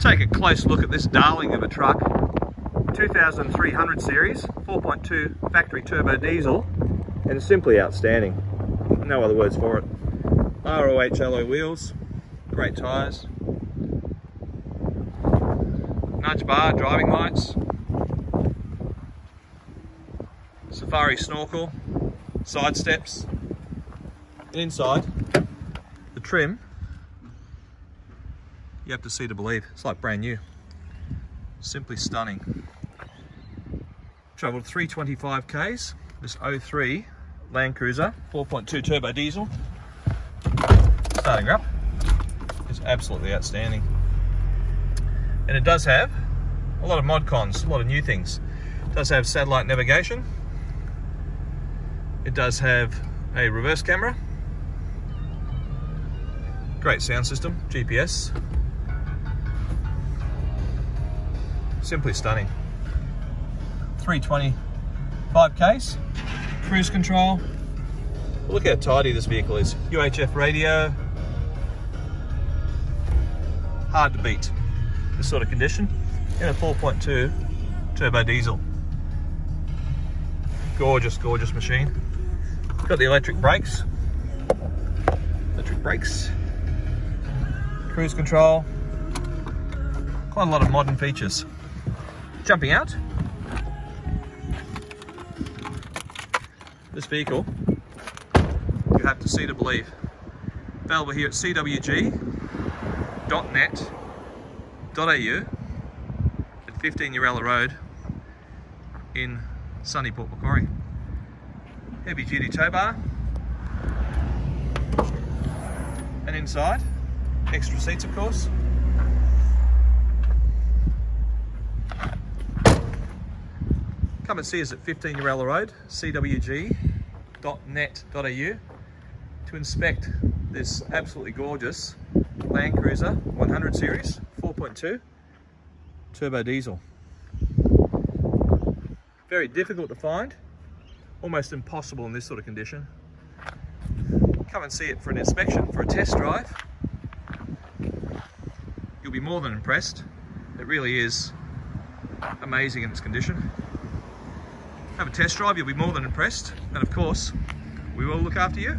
Take a close look at this darling of a truck. 2300 series, 4.2 factory turbo diesel, and simply outstanding. No other words for it. ROH alloy wheels, great tyres, nudge bar, driving lights, safari snorkel, side steps, and inside the trim, you have to see to believe. It's like brand new. Simply stunning. Travelled 325 Ks, this 03 Landcruiser 4.2 turbo diesel. Starting her up is absolutely outstanding. And it does have a lot of mod cons, a lot of new things. It does have satellite navigation. It does have a reverse camera. Great sound system, GPS. Simply stunning. 325 Ks, cruise control. Look how tidy this vehicle is. UHF radio. Hard to beat this sort of condition in a 4.2 turbo diesel. Gorgeous, gorgeous machine. Got the electric brakes. Cruise control. Quite a lot of modern features. Jumping out, this vehicle, you have to see to believe. Available here at cwg.net.au at 15 Uralla Road in sunny Port Macquarie. Heavy duty tow bar, and inside, extra seats of course. Come and see us at 15 Uralla Road, cwg.net.au, to inspect this absolutely gorgeous Landcruiser 100 series 4.2 turbo diesel. Very difficult to find, almost impossible in this sort of condition. Come and see it for an inspection, for a test drive. You'll be more than impressed. It really is amazing in its condition. Have a test drive, you'll be more than impressed, and of course, we will look after you.